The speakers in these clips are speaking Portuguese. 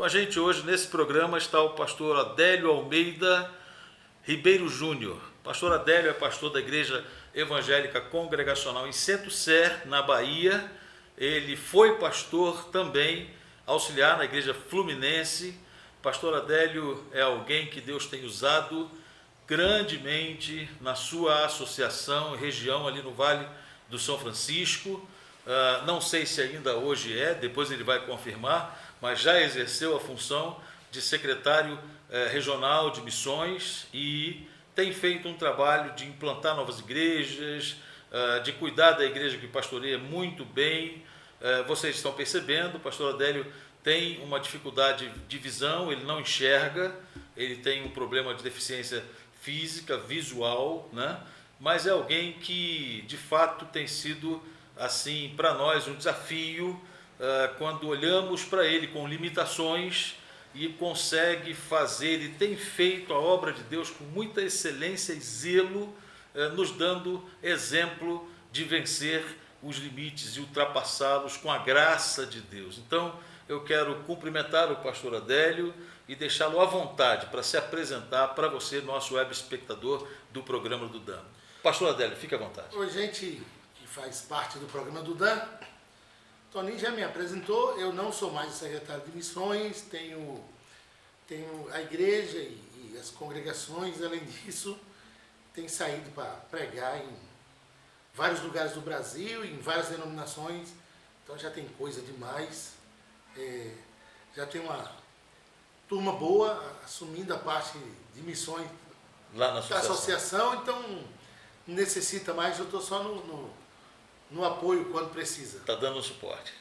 Com a gente hoje nesse programa está o pastor Adélio Almeida Ribeiro Júnior. Pastor Adélio é pastor da Igreja Evangélica Congregacional em Centro-Sé, na Bahia. Ele foi pastor também, auxiliar na Igreja Fluminense. Pastor Adélio é alguém que Deus tem usado grandemente na sua associação, região ali no Vale do São Francisco. Não sei se ainda hoje depois ele vai confirmar, mas já exerceu a função de secretário regional de missões e tem feito um trabalho de implantar novas igrejas, de cuidar da igreja que pastoreia muito bem. Vocês estão percebendo, o pastor Adélio tem uma dificuldade de visão, ele não enxerga, ele tem um problema de deficiência física, visual, né? Mas é alguém que de fato tem sido assim para nós um desafio quando olhamos para ele com limitações e consegue fazer, ele tem feito a obra de Deus com muita excelência e zelo, nos dando exemplo de vencer os limites e ultrapassá-los com a graça de Deus. Então, eu quero cumprimentar o pastor Adélio e deixá-lo à vontade para se apresentar para você, nosso web espectador do programa do Dan. Pastor Adélio, fique à vontade. Oi, gente que faz parte do programa do Dan. Toninho já me apresentou, eu não sou mais secretário de missões, tenho a igreja e as congregações, além disso, tenho saído para pregar em vários lugares do Brasil, em várias denominações, então já tem coisa demais. Já tem uma turma boa assumindo a parte de missões lá na da associação, então não necessita mais, eu estou só no apoio quando precisa. Está dando um suporte.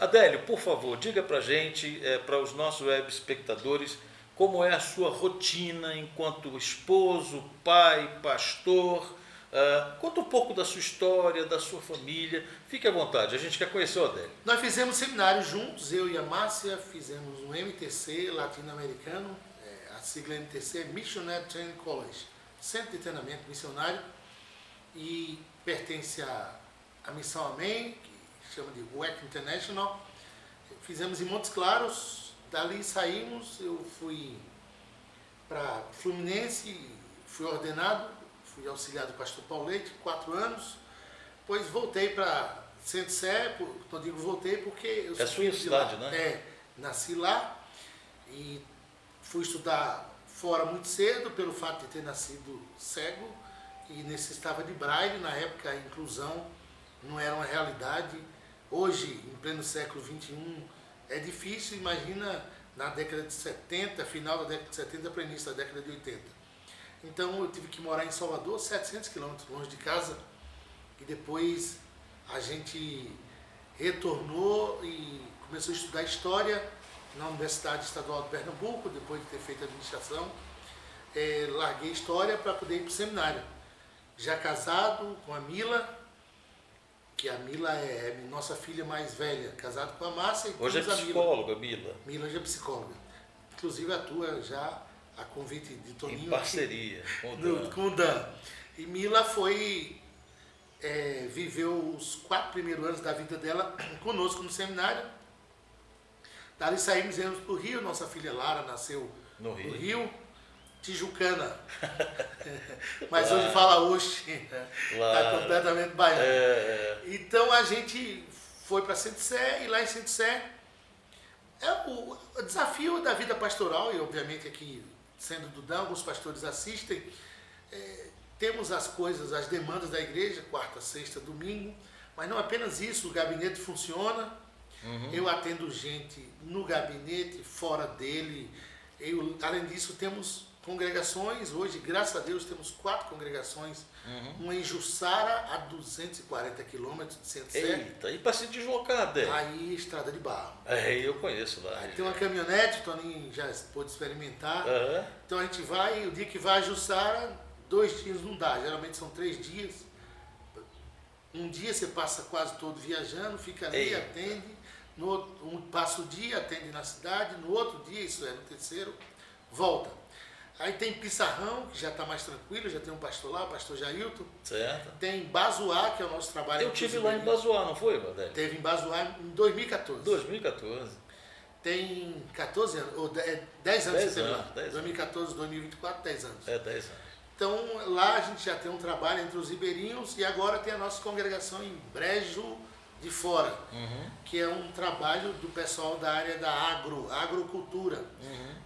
Adélio, por favor, diga para a gente, para os nossos web espectadores, como é a sua rotina enquanto esposo, pai, pastor. Conta um pouco da sua história, da sua família. Fique à vontade, a gente quer conhecer o Adélio. Nós fizemos seminário juntos, eu e a Márcia, fizemos um MTC latino-americano, a sigla MTC é Missionary Training College, Centro de Treinamento Missionário, e pertence à Missão Amém, que chama de WEC International. Fizemos em Montes Claros, dali saímos, eu fui para Fluminense, fui ordenado, fui auxiliar do pastor Paulete, 4 anos, depois voltei para Centro-Sé, quando digo voltei porque eu sou sua cidade, lá, né? Nasci lá e fui estudar fora muito cedo, pelo fato de ter nascido cego e necessitava de braille. Na época a inclusão não era uma realidade. Hoje, em pleno século XXI, é difícil, imagina na década de 70, final da década de 70 para início da década de 80. Então eu tive que morar em Salvador, 700 quilômetros longe de casa, e depois a gente retornou e começou a estudar História na Universidade Estadual de Pernambuco, depois de ter feito administração. Larguei História para poder ir para o seminário. Já casado com a Mila, que a Mila é nossa filha mais velha, casado com a Márcia. Hoje é psicóloga, Mila. Mila hoje é psicóloga. Inclusive atua já a convite de Toninho. Em parceria com o Dan. E Mila viveu os 4 primeiros anos da vida dela conosco no seminário. Dali saímos e viemos para o Rio. Nossa filha Lara nasceu no Rio. Tijucana. Mas hoje fala hoje. Está completamente baiano. Então a gente foi para Centro-Sé, e lá em Centro-Sé o desafio da vida pastoral, e obviamente aqui sendo do Dan, alguns pastores assistem, temos as coisas, as demandas da igreja, quarta, sexta, domingo, mas não apenas isso, o gabinete funciona, eu atendo gente no gabinete, fora dele, além disso temos congregações, hoje graças a Deus temos 4 congregações, uma em Jussara, a 240 quilômetros de Centro-Sé. Eita, e para se deslocar, Adélio? Aí estrada de barro. Eu conheço lá. Aí tem uma caminhonete, o Toninho já pôde experimentar. Então a gente vai, o dia que vai a Jussara, 2 dias não dá, geralmente são 3 dias. Um dia você passa quase todo viajando, fica ali, atende, no outro, passa o dia, atende na cidade, no outro dia, isso é, no terceiro, volta. Aí tem Pissarrão, que já está mais tranquilo, já tem um pastor lá, o pastor Jailton. Certo. Tem Bazoá, que é o nosso trabalho. Eu tive lá em Bazoá, não foi, Adélio? Teve em Bazoá em 2014. 2014. Tem 14 anos, ou 10 anos de setembro. 10 anos. 2014, 2024, 10 anos. 10 anos. Então, lá a gente já tem um trabalho entre os ribeirinhos e agora tem a nossa congregação em Brejo de Fora, que é um trabalho do pessoal da área da agrocultura.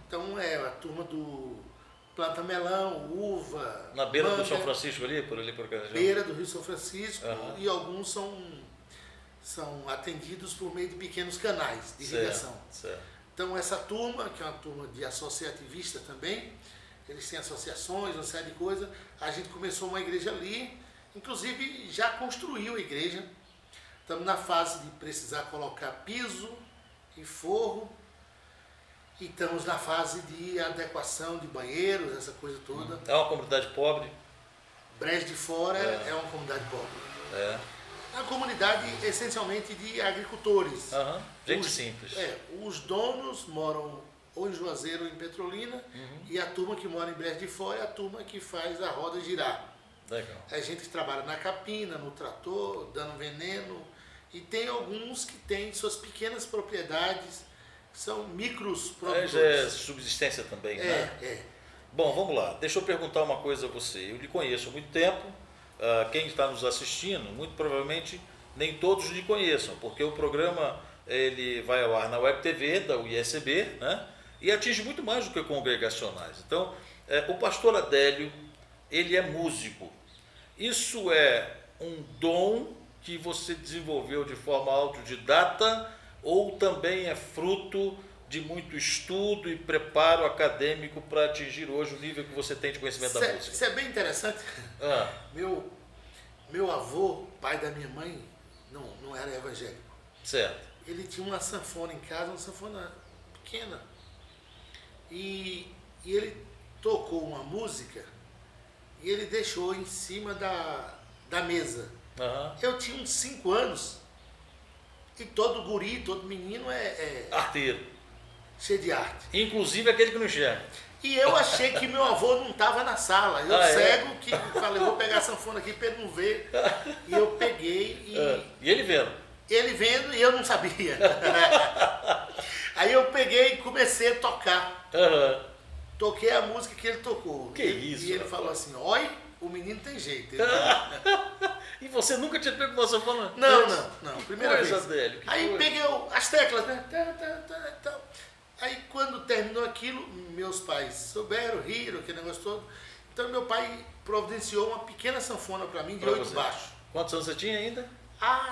Então, é a turma do planta melão, uva, na beira manga, do São Francisco ali, por aquela região? Beira do Rio São Francisco, e alguns são atendidos por meio de pequenos canais de irrigação. Certo. Então, essa turma, que é uma turma de associativista também, eles têm associações, uma série de coisas. A gente começou uma igreja ali, inclusive já construiu a igreja. Estamos na fase de precisar colocar piso e forro. E estamos na fase de adequação de banheiros, essa coisa toda. É uma comunidade pobre? Brejo de Fora é uma comunidade pobre. É uma comunidade essencialmente de agricultores. Gente simples. Os donos moram ou em Juazeiro ou em Petrolina, e a turma que mora em Brejo de Fora é a turma que faz a roda girar. Legal. É gente que trabalha na capina, no trator, dando veneno, e tem alguns que têm suas pequenas propriedades, são micros produtores. Já é subsistência também, né? É. Bom, vamos lá. Deixa eu perguntar uma coisa a você. Eu lhe conheço há muito tempo. Quem está nos assistindo, muito provavelmente nem todos lhe conheçam, porque o programa ele vai ao ar na Web TV da UISB, né? E atinge muito mais do que congregacionais. Então, o pastor Adélio, ele é músico. Isso é um dom que você desenvolveu de forma autodidata ou também é fruto de muito estudo e preparo acadêmico para atingir hoje o nível que você tem de conhecimento da música? Isso é bem interessante. Meu avô, pai da minha mãe, não era evangélico. Certo. Ele tinha uma sanfona em casa, uma sanfona pequena. E ele tocou uma música e ele deixou em cima da mesa. Eu tinha uns 5 anos e todo guri, todo menino é arteiro. Cheio de arte. Inclusive aquele que não enxerga. E eu achei que meu avô não estava na sala. Eu cego, que falei, vou pegar a sanfona aqui para ele não ver. E eu peguei e ele vendo? Ele vendo e eu não sabia. Aí eu peguei e comecei a tocar. Toquei a música que ele tocou. Que isso? E ele falou assim, oi, o menino tem jeito. E você nunca tinha pego uma sanfona? Não. Primeira vez. Dele. Aí peguei as teclas, né? Aí quando terminou aquilo, meus pais souberam, riram, aquele negócio todo. Então meu pai providenciou uma pequena sanfona para mim de 8 baixos. Quantos anos você tinha ainda?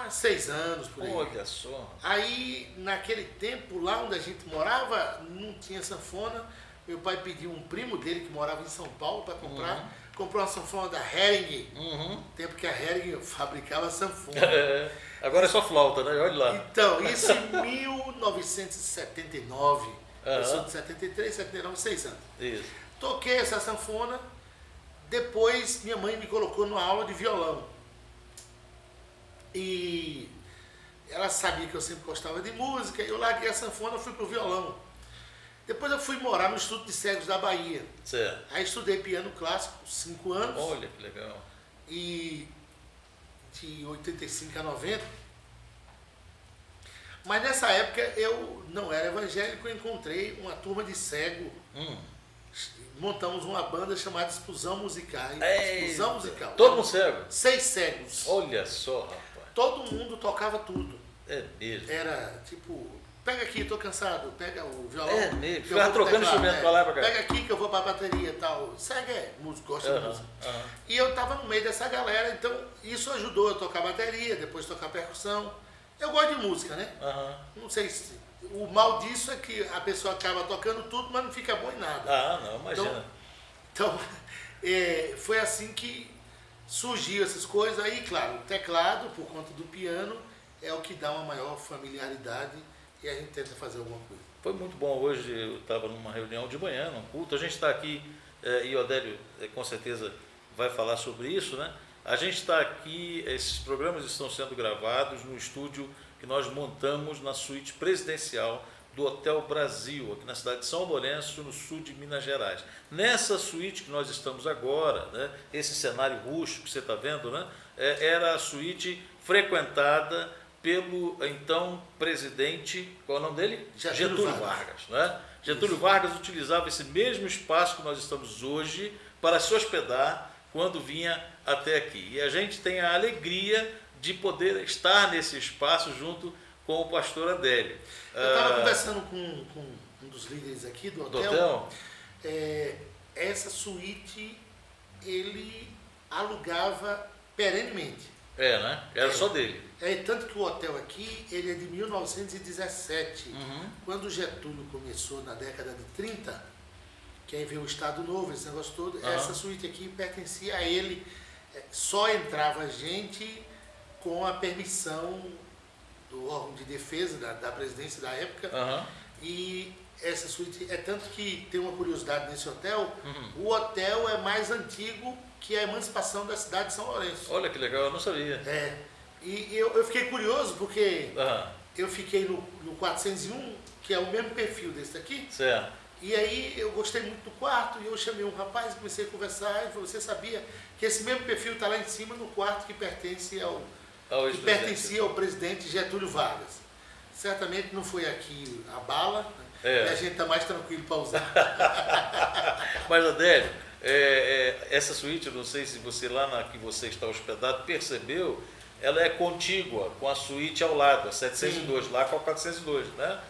6 anos, por aí. Olha só. Aí, naquele tempo, lá onde a gente morava, não tinha sanfona. Meu pai pediu um primo dele que morava em São Paulo para comprar. Comprou uma sanfona da Hering. Tempo que a Hering fabricava sanfona. Agora é só flauta, né? Olha lá. Então, isso em 1979. Eu sou de 73, 79, 6 anos. Isso. Toquei essa sanfona. Depois, minha mãe me colocou numa aula de violão. E ela sabia que eu sempre gostava de música. Eu larguei a sanfona e fui pro violão. Depois eu fui morar no Instituto de Cegos da Bahia. Certo. Aí estudei piano clássico, 5 anos. Olha que legal. E de 85 a 90. Mas nessa época eu não era evangélico, eu encontrei uma turma de cego. Montamos uma banda chamada Explosão Musical. Explosão Musical. Todo mundo cego? 6 cegos. Olha só, rapaz. Todo mundo tocava tudo. É mesmo. Era tipo, pega aqui, tô cansado, pega o violão. É mesmo. Ficava trocando instrumento pra lá e pra cá. Pega aqui que eu vou pra bateria e tal. Cego músico, gosta de música. E eu tava no meio dessa galera, então isso ajudou eu a tocar bateria, depois tocar percussão. Eu gosto de música, né? Não sei se... O mal disso é que a pessoa acaba tocando tudo, mas não fica bom em nada. Não, imagina. Então foi assim que surgiu essas coisas. Aí, claro, o teclado, por conta do piano, é o que dá uma maior familiaridade e a gente tenta fazer alguma coisa. Foi muito bom. Hoje eu estava numa reunião de manhã, num culto. A gente está aqui, e o Adélio com certeza vai falar sobre isso, né? A gente está aqui, esses programas estão sendo gravados no estúdio que nós montamos na suíte presidencial do Hotel Brasil, aqui na cidade de São Lourenço, no sul de Minas Gerais. Nessa suíte que nós estamos agora, né, esse cenário rústico que você está vendo, né, era a suíte frequentada pelo então presidente, qual é o nome dele? Getúlio Vargas. Né? Getúlio Vargas utilizava esse mesmo espaço que nós estamos hoje para se hospedar quando vinha até aqui. E a gente tem a alegria de poder estar nesse espaço junto com o pastor Adélio. Eu estava conversando com um dos líderes aqui do hotel. Essa suíte ele alugava perenemente. Né? Era só dele. Tanto que o hotel aqui ele é de 1917, quando Getúlio começou na década de 30, que aí veio o Estado Novo, esse negócio todo, essa suíte aqui pertencia a ele, só entrava gente com a permissão do órgão de defesa, da presidência da época, e essa suíte, tanto que tem uma curiosidade nesse hotel, o hotel é mais antigo que a emancipação da cidade de São Lourenço. Olha que legal, eu não sabia. E eu fiquei curioso porque eu fiquei no 401, que é o mesmo perfil desse daqui. Certo. E aí eu gostei muito do quarto e eu chamei um rapaz e comecei a conversar. E ele falou: você sabia que esse mesmo perfil está lá em cima no quarto que pertencia ao presidente Getúlio Vargas. Certamente não foi aqui a bala, e a gente está mais tranquilo para usar. Mas, Adélio, essa suíte, eu não sei se você lá na que você está hospedado percebeu, ela é contígua com a suíte ao lado, a 702, lá com a 402, né?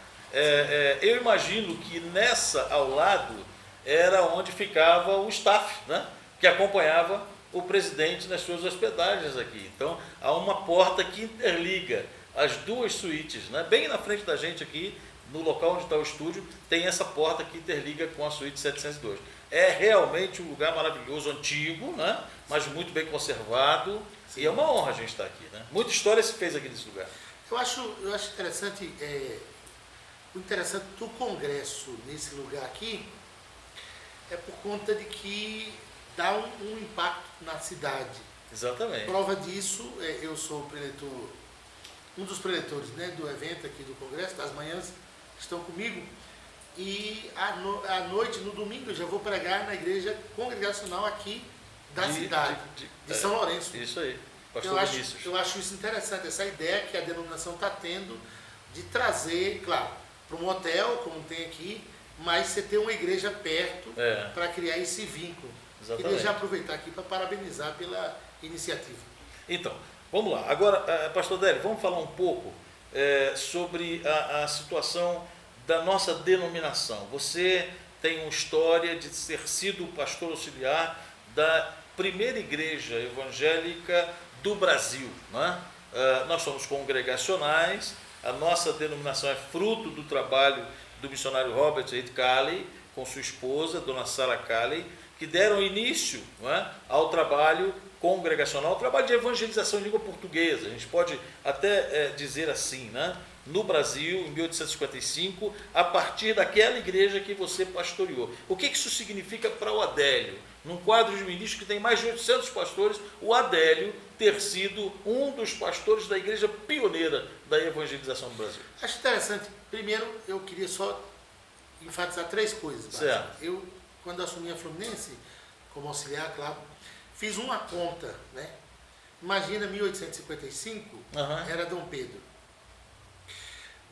Eu imagino que nessa ao lado era onde ficava o staff, né? Que acompanhava o presidente nas suas hospedagens aqui. Então, há uma porta que interliga as duas suítes, né? Bem na frente da gente aqui, no local onde está o estúdio, tem essa porta que interliga com a suíte 702. É realmente um lugar maravilhoso, antigo, né? Mas muito bem conservado. Sim. E é uma honra a gente estar aqui, né? Muita história se fez aqui nesse lugar. Eu acho interessante, o interessante do congresso nesse lugar aqui é por conta de que dá um impacto na cidade. Exatamente. Prova disso, eu sou preletor, um dos preletores, né, do evento aqui do congresso, das manhãs estão comigo, e à noite, no domingo, eu já vou pregar na igreja congregacional aqui da cidade, de São Lourenço. Isso aí, pastor Vinícius. Eu acho isso interessante, essa ideia que a denominação está tendo de trazer, claro, para um hotel, como tem aqui, mas você ter uma igreja perto para criar esse vínculo. Exatamente. Queria já aproveitar aqui para parabenizar pela iniciativa. Então, vamos lá. Agora, pastor Adélio, vamos falar um pouco sobre a situação da nossa denominação. Você tem uma história de ter sido pastor auxiliar da primeira igreja evangélica do Brasil, né? Nós somos congregacionais, a nossa denominação é fruto do trabalho do missionário Robert Reid Calley, com sua esposa, dona Sarah Calley, que deram início, né, ao trabalho congregacional, ao trabalho de evangelização em língua portuguesa. A gente pode até dizer assim, né? No Brasil, em 1855, a partir daquela igreja que você pastoreou. O que isso significa para o Adélio? Num quadro de ministros que tem mais de 800 pastores, o Adélio ter sido um dos pastores da igreja pioneira da evangelização do Brasil. Acho interessante. Primeiro, eu queria só enfatizar 3 coisas. Certo. Eu, quando assumi a Fluminense, como auxiliar, claro, fiz uma conta, né? Imagina, 1855, era Dom Pedro.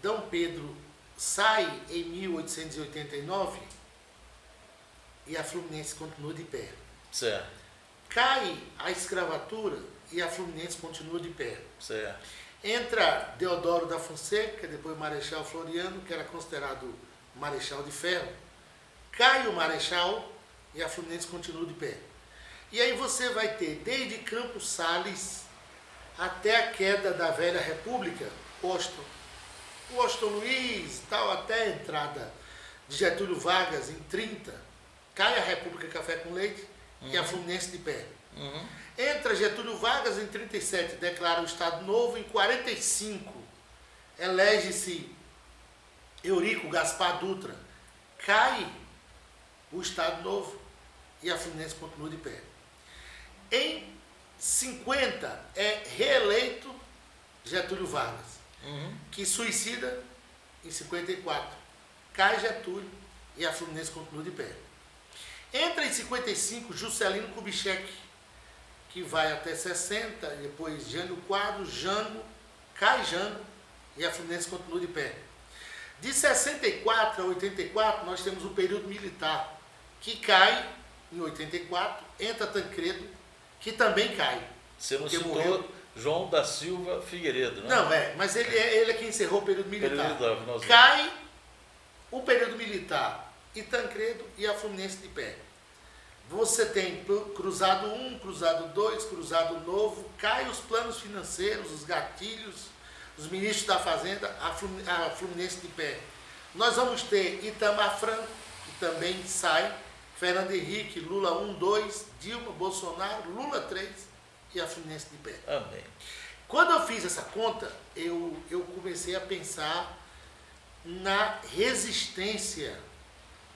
Dom Pedro sai em 1889 e a Fluminense continua de pé. Certo. Cai a escravatura e a Fluminense continua de pé. Certo. Entra Deodoro da Fonseca, depois Marechal Floriano, que era considerado Marechal de Ferro. Cai o Marechal e a Fluminense continua de pé. E aí você vai ter, desde Campos Sales até a queda da Velha República, Washington Luiz, tal, até a entrada de Getúlio Vargas em 30, cai a República Café com Leite e a Fluminense de pé. Entra Getúlio Vargas em 37, declara o Estado Novo. Em 45, elege-se Eurico Gaspar Dutra, cai o Estado Novo e a Fluminense continua de pé. Em 50, é reeleito Getúlio Vargas, que suicida em 54. Cai Getúlio e a Fluminense continua de pé. Entra em 55 Juscelino Kubitschek, que vai até 60, depois Jânio Quadros, Jango, cai Jango e a Fluminense continua de pé. De 64 a 84, nós temos o período militar, que cai em 84, entra Tancredo, que também cai. Você não citou morreu. João da Silva Figueiredo, né? Não, mas ele é que encerrou o período militar. Cai o período militar e Tancredo e a Fluminense de pé. Você tem Cruzado 1, Cruzado 2, Cruzado Novo, cai os planos financeiros, os gatilhos, os ministros da Fazenda, a Fluminense de pé. Nós vamos ter Itamar Franco, que também sai, Fernando Henrique, Lula 1, 2, Dilma, Bolsonaro, Lula 3 e a Fluminense de pé. Amém. Quando eu fiz essa conta, eu comecei a pensar na resistência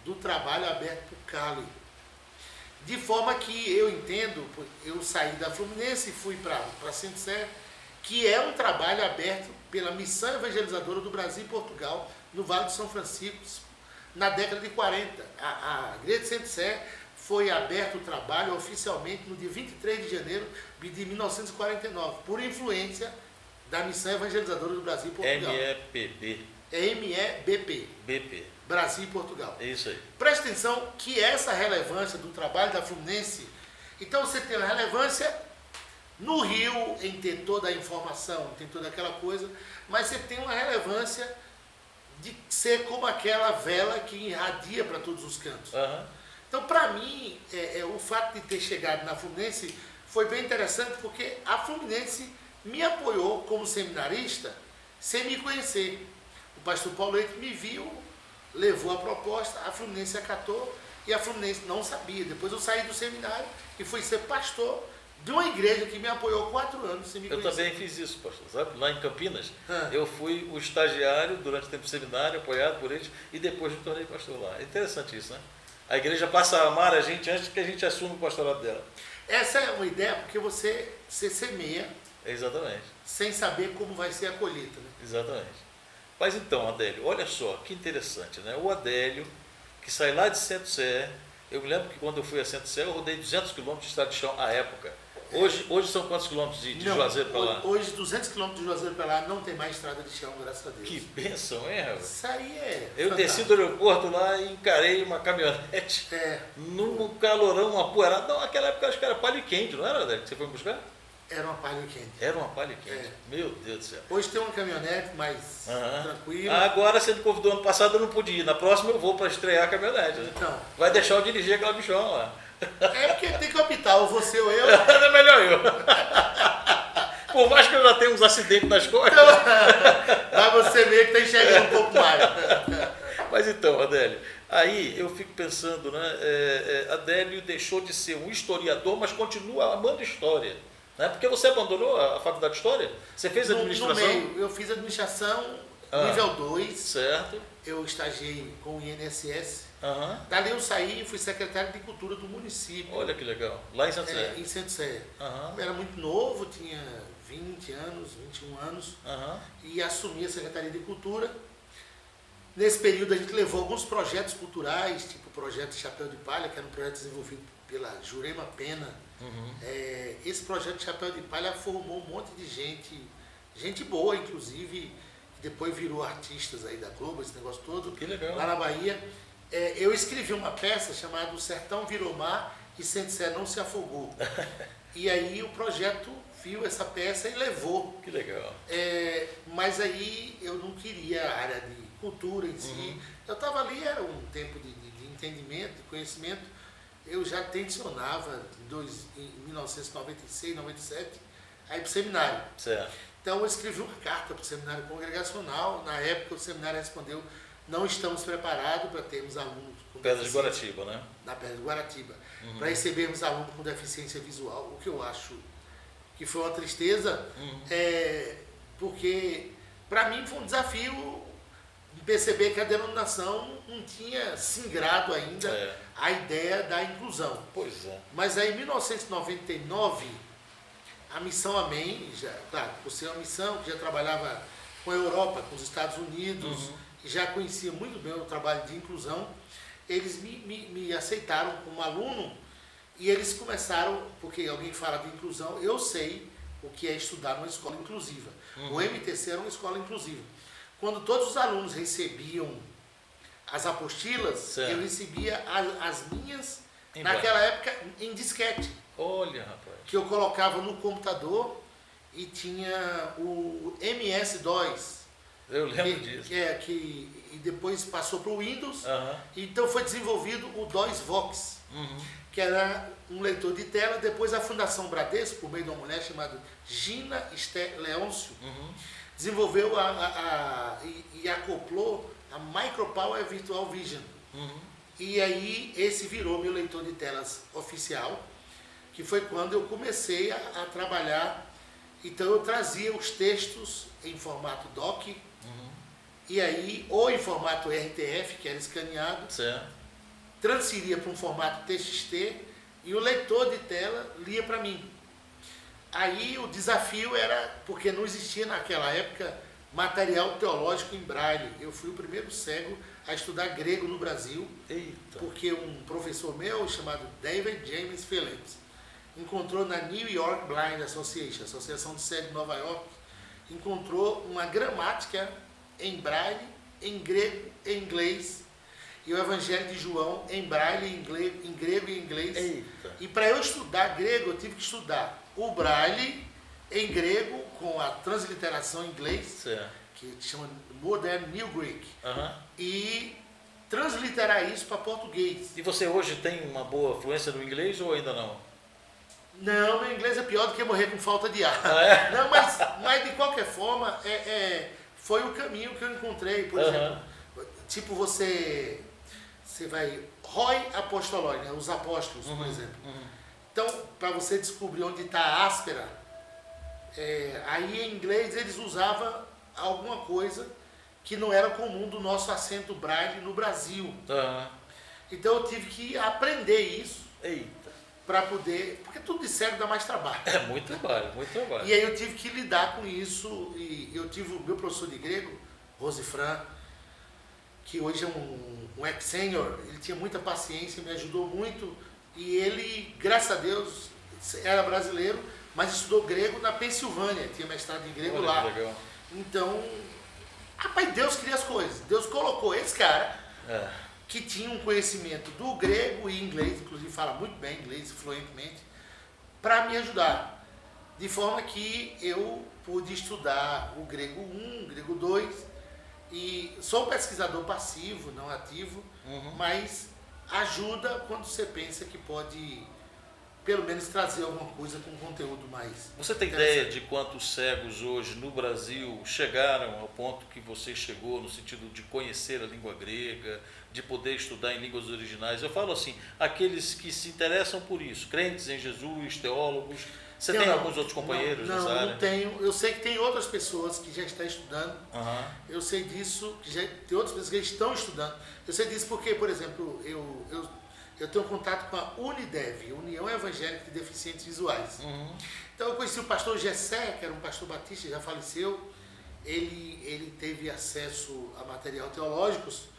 do trabalho aberto por Cali. De forma que eu entendo, eu saí da Fluminense e fui para a Centro-Sé, que é um trabalho aberto pela Missão Evangelizadora do Brasil e Portugal, no Vale do São Francisco, na década de 40. A Igreja de Centro-Sé foi aberto o trabalho oficialmente no dia 23 de janeiro de 1949, por influência da Missão Evangelizadora do Brasil e Portugal. MEPB. MEBP. BP. Brasil e Portugal. É isso aí. Presta atenção que essa relevância do trabalho da Fluminense, então você tem uma relevância no Rio em ter toda a informação, tem toda aquela coisa, mas você tem uma relevância de ser como aquela vela que irradia para todos os cantos. Uhum. Então, para mim, o fato de ter chegado na Fluminense foi bem interessante, porque a Fluminense me apoiou como seminarista sem me conhecer. O pastor Paulo Leite me viu, levou a proposta, a Fluminense acatou e a Fluminense não sabia. Depois eu saí do seminário e fui ser pastor de uma igreja que me apoiou 4 anos sem me conhecer. Eu também fiz isso, pastor. Sabe? Lá em Campinas, eu fui o estagiário durante o tempo do seminário, apoiado por eles, e depois me tornei pastor lá. É interessante isso, né? A igreja passa a amar a gente antes que a gente assuma o pastorado dela. Essa é uma ideia porque você semeia. Exatamente. Sem saber como vai ser a colheita. Né? Exatamente. Mas então, Adélio, olha só, que interessante, né? O Adélio, que sai lá de Centro-Sé, eu me lembro que quando eu fui a Centro-Sé, eu rodei 200 quilômetros de estrada de chão à época. Hoje são quantos quilômetros de Juazeiro para lá? Hoje, 200 quilômetros de Juazeiro para lá, não tem mais estrada de chão, graças a Deus. Que bênção, hein, rapaz? Isso aí é Eu fantástico. desci do aeroporto lá e encarei uma caminhonete num calorão, uma poeirada. Não, naquela época acho que era palha quente, não era, Adélio, que você foi buscar? Era uma palha quente. Era uma palha quente. Meu Deus do céu. Hoje tem uma caminhonete mais tranquila. Agora, você me convidou ano passado, eu não pude ir. Na próxima eu vou para estrear a caminhonete. Né? Então. Vai deixar eu dirigir aquela bichona lá. É porque tem que optar, ou você ou eu. É melhor eu. Por mais que eu já tenha uns acidentes nas costas. Mas você meio que está enxergando um pouco mais. Mas então, Adélio, aí eu fico pensando, né? Adélio deixou de ser um historiador, mas continua amando história. Né? Porque você abandonou a faculdade de História? Você fez administração? No meio, eu fiz administração nível 2. Certo. Eu estagiei com o INSS. Dali eu saí e fui secretário de Cultura do município. Olha que legal. Lá em Centro-Sé? Em Centro-Sé. Eu era muito novo, tinha 20 anos, 21 anos. E assumi a Secretaria de Cultura. Nesse período a gente levou alguns projetos culturais, tipo o projeto Chapéu de Palha, que era um projeto desenvolvido pela Jurema Pena. Esse projeto Chapéu de Palha formou um monte de gente boa, inclusive, que depois virou artistas aí da Globo, esse negócio todo. Que legal. Lá na Bahia. Eu escrevi uma peça chamada O Sertão Virou Mar e Centro-Sé Não Se Afogou. E aí o projeto viu essa peça e levou. Que legal. Mas aí eu não queria a área de cultura em si. Eu estava ali, era um tempo de entendimento, de conhecimento. Eu já tensionava em 1996, 97, aí para o seminário. Certo. Então eu escrevi uma carta para o seminário congregacional. Na época o seminário respondeu: não estamos preparados para termos alunos com Pedra de Guaratiba, né? Na Pedra de Guaratiba. Para recebermos alunos com deficiência visual, o que eu acho que foi uma tristeza, porque para mim foi um desafio perceber que a denominação não tinha singrado ainda a ideia da inclusão. Pois é. Mas aí em 1999, a Missão Amém, claro, por ser uma missão que já trabalhava com a Europa, com os Estados Unidos, e já conhecia muito bem o trabalho de inclusão, eles me aceitaram como aluno e eles começaram, porque alguém fala de inclusão, eu sei o que é estudar numa escola inclusiva. O MTC era uma escola inclusiva. Quando todos os alunos recebiam as apostilas, certo. eu recebia as minhas, Em naquela época, em disquete. Olha, rapaz. Que eu colocava no computador e tinha o MS-DOS. Eu lembro disso. E depois passou para o Windows. Aham. Então foi desenvolvido o DOS-Vox, que era um leitor de tela. Depois a Fundação Bradesco, por meio de uma mulher chamada Gina Esther Leôncio, desenvolveu e acoplou a Micropower Virtual Vision. E aí esse virou meu leitor de telas oficial, que foi quando eu comecei a trabalhar. Então eu trazia os textos em formato doc, e aí, ou em formato RTF, que era escaneado, Certo. transferia para um formato TXT, e o leitor de tela lia para mim. Aí o desafio era, porque não existia naquela época material teológico em braille. Eu fui o primeiro cego a estudar grego no Brasil. Eita. Porque um professor meu, chamado David James Phillips, encontrou na New York Blind Association, Associação de Cegos de Nova York, encontrou uma gramática em braille, em grego e inglês, e o Evangelho de João em braille, em grego e inglês. Eita. E para eu estudar grego, eu tive que estudar o braille em grego, com a transliteração em inglês, Certo. que chama Modern New Greek, Aham. e transliterar isso para português. E você hoje tem uma boa fluência no inglês ou ainda não? Não, meu inglês é pior do que morrer com falta de ar. Ah, é? Não, mas de qualquer forma, foi o caminho que eu encontrei. Por exemplo, tipo você vai, Roy Apostoloi, né? Os apóstolos, por exemplo. Então, para você descobrir onde está a áspera, aí em inglês eles usavam alguma coisa que não era comum do nosso acento braille no Brasil. Então eu tive que aprender isso. Eita. Para poder, porque tudo de cego dá mais trabalho. É muito trabalho, muito trabalho. E aí eu tive que lidar com isso, e eu tive o meu professor de grego, Rosifran, que hoje é um ex-senior, ele tinha muita paciência, me ajudou muito, e ele, graças a Deus, era brasileiro, mas estudou grego na Pensilvânia, tinha mestrado em grego. Olha, lá. Legal. Então, rapaz, Deus cria as coisas. Deus colocou esse cara, que tinha um conhecimento do grego e inglês, inclusive fala muito bem inglês fluentemente, para me ajudar. De forma que eu pude estudar o grego 1, o grego 2, e sou um pesquisador passivo, não ativo, mas ajuda quando você pensa que pode, pelo menos, trazer alguma coisa com conteúdo mais. Você tem ideia de quantos cegos hoje no Brasil chegaram ao ponto que você chegou, no sentido de conhecer a língua grega, de poder estudar em línguas originais? Eu falo assim, aqueles que se interessam por isso, crentes em Jesus, teólogos. Você tem alguns outros companheiros nessa área? Não tenho. Eu sei que tem outras pessoas que já estão estudando. Eu sei disso, que já tem outras pessoas que estão estudando. Eu sei disso porque, por exemplo, eu tenho contato com a UNIDEV, União Evangélica de Deficientes Visuais. Então eu conheci o pastor Gessé, que era um pastor batista, já faleceu. Ele teve acesso a material teológicos.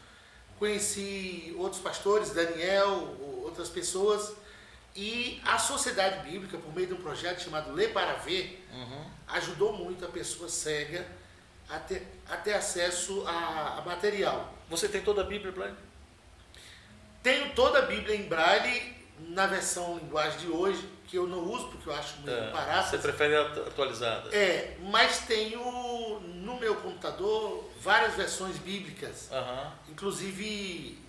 Conheci outros pastores, Daniel, outras pessoas. E a Sociedade Bíblica, por meio de um projeto chamado Lê para Ver, ajudou muito a pessoa cega a ter acesso a material. Você tem toda a Bíblia, Braille? Tenho toda a Bíblia em braille, na versão linguagem de hoje, que eu não uso porque eu acho muito paráfrase. Você prefere atualizada? Mas tenho no meu computador várias versões bíblicas, inclusive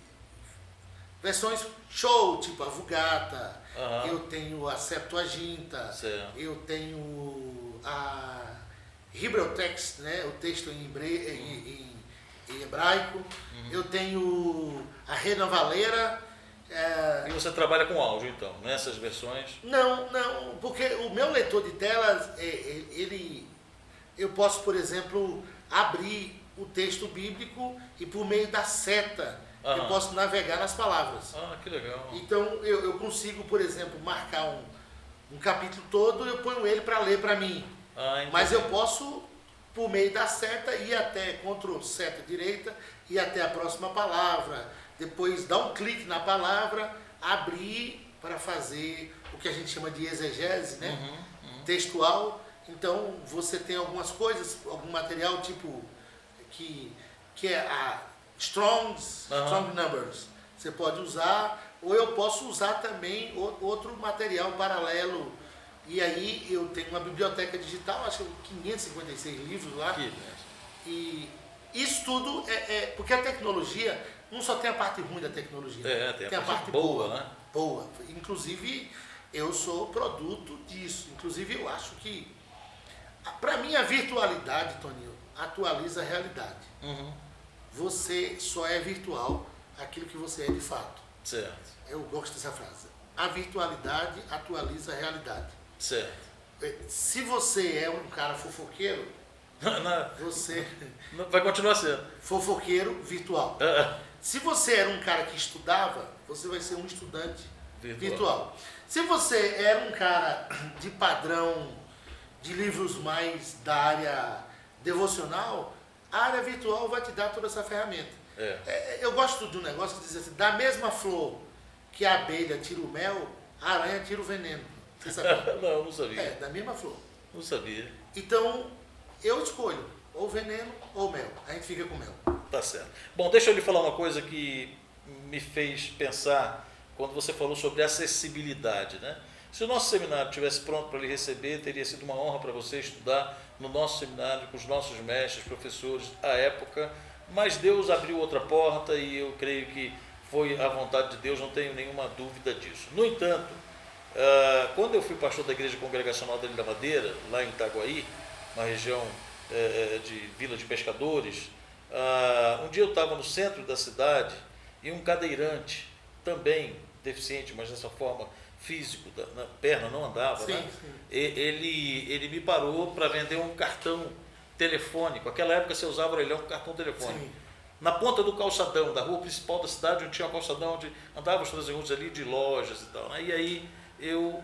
versões show, tipo a Vulgata, eu tenho a Septuaginta, eu tenho a Hebrew Text, né, o texto em hebraico, eu tenho a Reina Valera. E você trabalha com áudio, então, nessas versões? Não, porque o meu leitor de telas, eu posso, por exemplo, abrir o texto bíblico e por meio da seta eu posso navegar nas palavras. Que legal. Então eu consigo, por exemplo, marcar um capítulo todo e eu ponho ele para ler para mim. Mas eu posso, por meio da seta, ir até Ctrl seta direita, ir até a próxima palavra, depois dar um clique na palavra, abrir para fazer o que a gente chama de exegese, né? Textual, Então, você tem algumas coisas, algum material tipo que é a strong numbers. Você pode usar, ou eu posso usar também outro material paralelo. E aí eu tenho uma biblioteca digital, acho que 556 livros lá. E isso tudo porque a tecnologia não só tem a parte ruim da tecnologia, tem a parte boa, né? Boa. Inclusive, eu sou produto disso. Inclusive, eu acho que, para mim, a virtualidade, Toninho, atualiza a realidade. Você só é virtual aquilo que você é de fato. Certo. Eu gosto dessa frase. A virtualidade atualiza a realidade. Certo. Se você é um cara fofoqueiro, você vai continuar sendo fofoqueiro virtual. Se você era um cara que estudava, você vai ser um estudante virtual. Se você era um cara de padrão de livros mais da área devocional, a área virtual vai te dar toda essa ferramenta. Eu gosto de um negócio que diz assim, da mesma flor que a abelha tira o mel, a aranha tira o veneno. Você sabia? Não sabia. Da mesma flor. Não sabia. Então, eu escolho ou veneno ou mel. A gente fica com mel. Tá certo. Bom, deixa eu lhe falar uma coisa que me fez pensar quando você falou sobre acessibilidade, né? Se o nosso seminário estivesse pronto para lhe receber, teria sido uma honra para você estudar no nosso seminário, com os nossos mestres, professores, à época, mas Deus abriu outra porta e eu creio que foi a vontade de Deus, não tenho nenhuma dúvida disso. No entanto, quando eu fui pastor da Igreja Congregacional da Ilha da Madeira, lá em Itaguaí, uma região de Vila de Pescadores, um dia eu estava no centro da cidade e um cadeirante, também deficiente, mas dessa forma físico, na perna não andava, sim, né? Sim. Ele me parou para vender um cartão telefônico. Naquela época você usava orelhão com cartão telefônico. Sim. Na ponta do calçadão, da rua principal da cidade, onde tinha um calçadão onde andavam os transeuntes ali de lojas e tal, né? E aí eu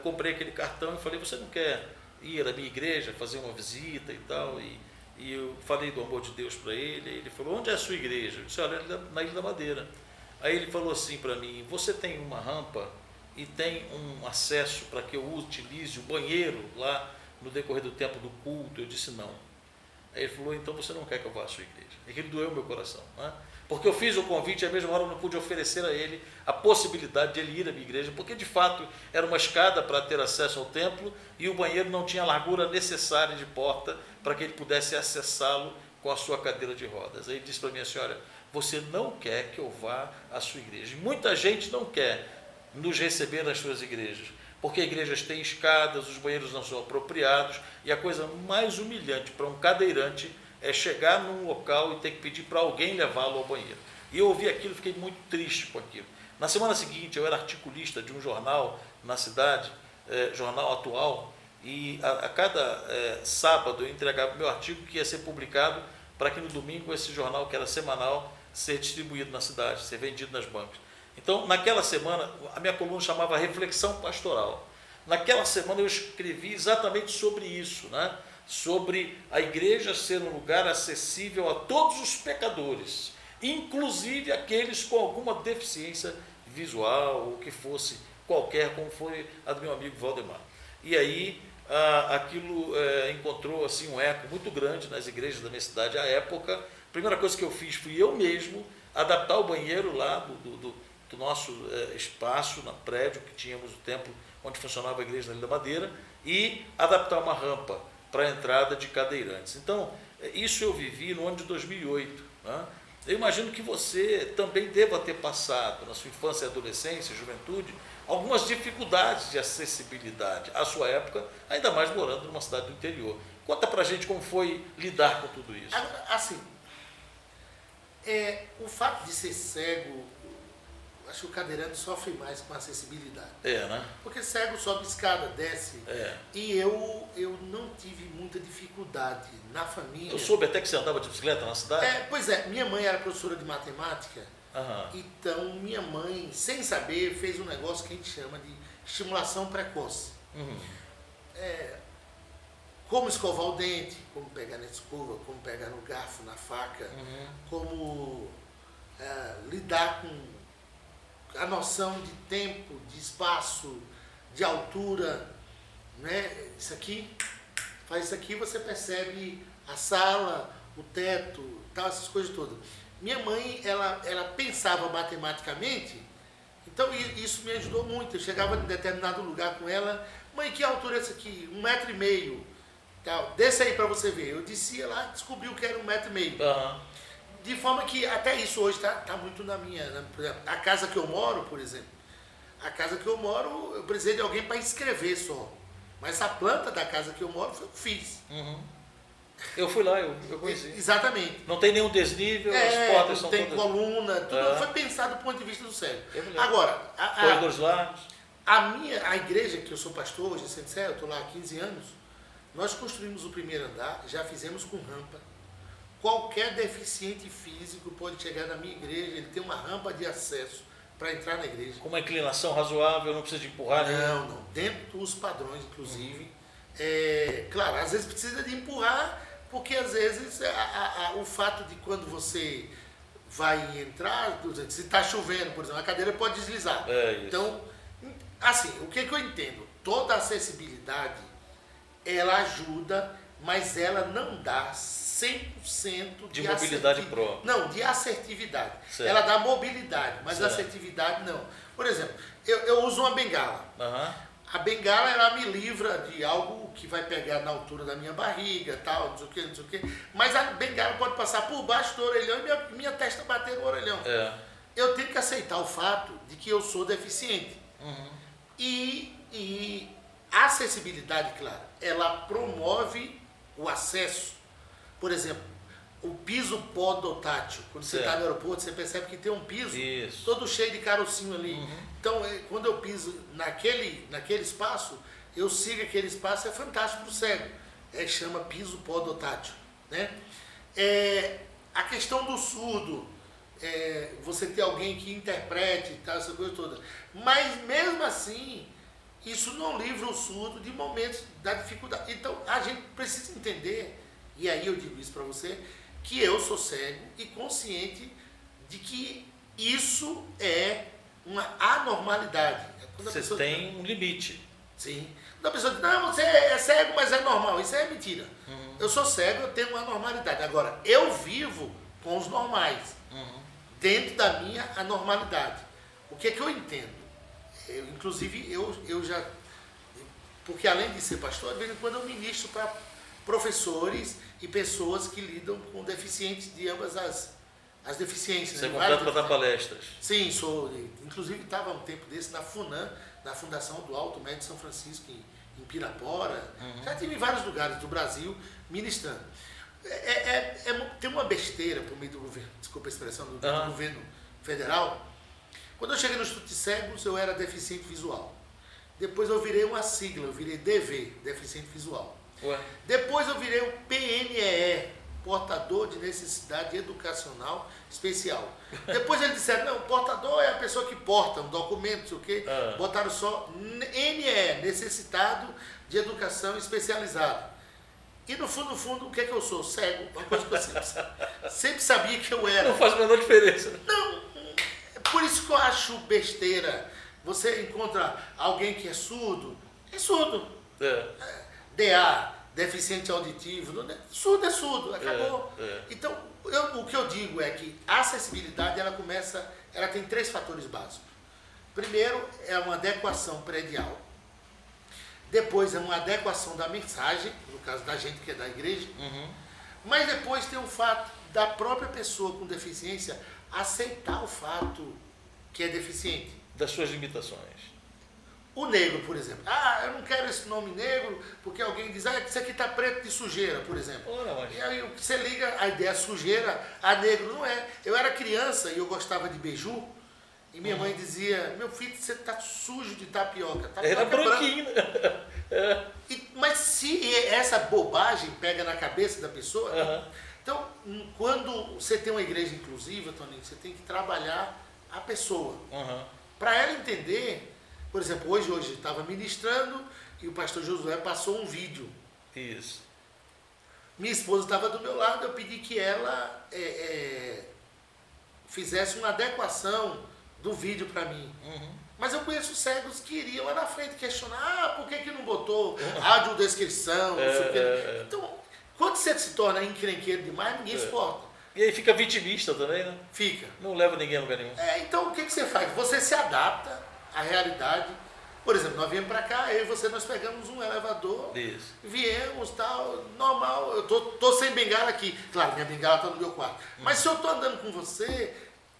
comprei aquele cartão e falei, você não quer ir à minha igreja, fazer uma visita e tal? E eu falei do amor de Deus para ele. Ele falou, onde é a sua igreja? Eu disse, olha, na Ilha da Madeira. Aí ele falou assim para mim, você tem uma rampa e tem um acesso para que eu utilize o banheiro lá no decorrer do tempo do culto? Eu disse, não. Aí ele falou, então você não quer que eu vá à sua igreja. E aquilo doeu meu coração, né? Porque eu fiz o convite e à mesma hora eu não pude oferecer a ele a possibilidade de ele ir à minha igreja, porque de fato era uma escada para ter acesso ao templo e o banheiro não tinha a largura necessária de porta para que ele pudesse acessá-lo com a sua cadeira de rodas. Aí ele disse para mim, senhora, você não quer que eu vá à sua igreja. E muita gente não quer nos receber nas suas igrejas, porque igrejas têm escadas, os banheiros não são apropriados, e a coisa mais humilhante para um cadeirante é chegar num local e ter que pedir para alguém levá-lo ao banheiro. E eu ouvi aquilo e fiquei muito triste com aquilo. Na semana seguinte, eu era articulista de um jornal na cidade, Jornal Atual, e a cada sábado eu entregava o meu artigo que ia ser publicado para que no domingo esse jornal, que era semanal, ser distribuído na cidade, ser vendido nas bancas. Então, naquela semana, a minha coluna chamava Reflexão Pastoral. Naquela semana eu escrevi exatamente sobre isso, né? Sobre a igreja ser um lugar acessível a todos os pecadores, inclusive aqueles com alguma deficiência visual, ou que fosse qualquer, como foi a do meu amigo Valdemar. E aí, aquilo encontrou assim, um eco muito grande nas igrejas da minha cidade à época. A primeira coisa que eu fiz fui eu mesmo adaptar o banheiro lá do nosso espaço, no prédio que tínhamos, o templo onde funcionava a igreja na Ilha da Madeira, e adaptar uma rampa para a entrada de cadeirantes. Então, isso eu vivi no ano de 2008. Né? Eu imagino que você também deva ter passado, na sua infância, adolescência, juventude, algumas dificuldades de acessibilidade à sua época, ainda mais morando numa cidade do interior. Conta pra gente como foi lidar com tudo isso. Agora, assim, o fato de ser cego, acho que o cadeirante sofre mais com a acessibilidade. Né? Porque cego sobe escada, desce. E eu não tive muita dificuldade na família. Eu soube até que você andava de bicicleta na cidade. Pois é, minha mãe era professora de matemática. Então minha mãe, sem saber, fez um negócio que a gente chama de estimulação precoce. Como escovar o dente, como pegar na escova, como pegar no garfo, na faca, como lidar com a noção de tempo, de espaço, de altura, né? Isso aqui faz isso aqui, você percebe a sala, o teto, tal, essas coisas todas. Minha mãe, ela pensava matematicamente, então isso me ajudou muito. Eu chegava em determinado lugar com ela, mãe, que altura é essa aqui? 1,5 m. Tal. Desce aí para você ver. Eu descia lá e descobriu que era 1,5 m. Aham. De forma que até isso hoje tá muito na minha... por exemplo, a casa que eu moro, por exemplo, a casa que eu moro, eu precisei de alguém para escrever só. Mas a planta da casa que eu moro, eu fiz. Uhum. Eu fui lá, eu conheci. Exatamente. Não tem nenhum desnível, as portas são tem todas... coluna, tudo foi pensado do ponto de vista do cérebro. lembro. Agora, Corredores largos. a igreja que eu sou pastor, hoje, eu estou lá há 15 anos, nós construímos o primeiro andar, já fizemos com rampa. Qualquer deficiente físico pode chegar na minha igreja, ele tem uma rampa de acesso para entrar na igreja. Com uma inclinação razoável, não precisa de empurrar. Não, dentro dos padrões, inclusive. Claro, às vezes precisa de empurrar, porque às vezes o fato de quando você vai entrar, se está chovendo, por exemplo, a cadeira pode deslizar. Então, assim, o que eu entendo? Toda acessibilidade, ela ajuda, mas ela não dá 100% de mobilidade própria. Não, de assertividade. Certo. Ela dá mobilidade, mas certo. assertividade não. Por exemplo, eu uso uma bengala. Uhum. A bengala, ela me livra de algo que vai pegar na altura da minha barriga, tal, não sei o que, não sei o que. Mas a bengala pode passar por baixo do orelhão e minha testa bater no orelhão. Eu tenho que aceitar o fato de que eu sou deficiente. Uhum. E a acessibilidade, claro, ela promove o acesso. Por exemplo, o piso podotátil. Quando você está no aeroporto, você percebe que tem um piso todo cheio de carocinho ali. Uhum. Então, quando eu piso naquele espaço, eu sigo aquele espaço, é fantástico para o cego. Chama piso podotátil. Né? A questão do surdo, você ter alguém que interprete, tá, essa coisa toda. Mas, mesmo assim, isso não livra o surdo de momentos da dificuldade. Então, a gente precisa entender, e aí eu digo isso para você, que eu sou cego e consciente de que isso é uma anormalidade. Você tem um limite. Sim. Quando a pessoa diz, não, você é cego, mas é normal. Isso é mentira. Uhum. Eu sou cego, eu tenho uma normalidade. Agora, eu vivo com os normais, dentro da minha anormalidade. O que é que eu entendo? Inclusive, eu já... Porque além de ser pastor, de vez em quando eu ministro para professores e pessoas que lidam com deficientes de ambas as deficiências. Você é completo para dar palestras? Sim, sou. Inclusive estava um tempo desse na FUNAM, na Fundação do Alto Médio de São Francisco, em Pirapora. Já tive em vários lugares do Brasil ministrando. Tem uma besteira por meio do governo, desculpa a expressão, do governo federal. Quando eu cheguei no Instituto de Cegos, eu era deficiente visual. Depois eu virei uma sigla, eu virei DV, deficiente visual. Ué. Depois eu virei o PNEE, portador de necessidade educacional especial. Depois eles disseram, não, portador é a pessoa que porta um documento, não sei o quê. Botaram só NE, necessitado de educação especializada. E no fundo, o que é que eu sou? Cego, uma coisa que eu sempre sabia que eu era. Não faz a menor diferença. Não, por isso que eu acho besteira. Você encontra alguém que é surdo, DA, deficiente auditivo, surdo é surdo, acabou. Então, o que eu digo é que a acessibilidade, ela tem 3 fatores básicos. Primeiro, é uma adequação predial. Depois, é uma adequação da mensagem, no caso da gente que é da igreja. Mas depois tem o fato da própria pessoa com deficiência aceitar o fato que é deficiente. Das suas limitações. O negro, por exemplo. Eu não quero esse nome negro, porque alguém diz, isso aqui está preto de sujeira, por exemplo. E aí você liga a ideia sujeira a negro, não é. Eu era criança e eu gostava de beiju, e minha mãe dizia, meu filho, você está sujo de tapioca. Era branquinho. Mas se essa bobagem pega na cabeça da pessoa, então, quando você tem uma igreja inclusiva, Toninho, você tem que trabalhar a pessoa. Para ela entender. Por exemplo, hoje eu estava ministrando e o pastor Josué passou um vídeo. Isso. Minha esposa estava do meu lado, eu pedi que ela fizesse uma adequação do vídeo para mim. Mas eu conheço cegos que iriam lá na frente questionar, por que não botou audiodescrição, não sei o quê. Então, quando você se torna encrenqueiro demais, ninguém suporta. E aí fica vitimista também, né? Fica. Não leva ninguém a lugar nenhum. Então, o que você faz? Você se adapta à realidade. Por exemplo, nós viemos para cá, eu e você, nós pegamos um elevador, viemos, tal, normal. Eu tô sem bengala aqui. Claro, minha bengala está no meu quarto. Mas se eu estou andando com você,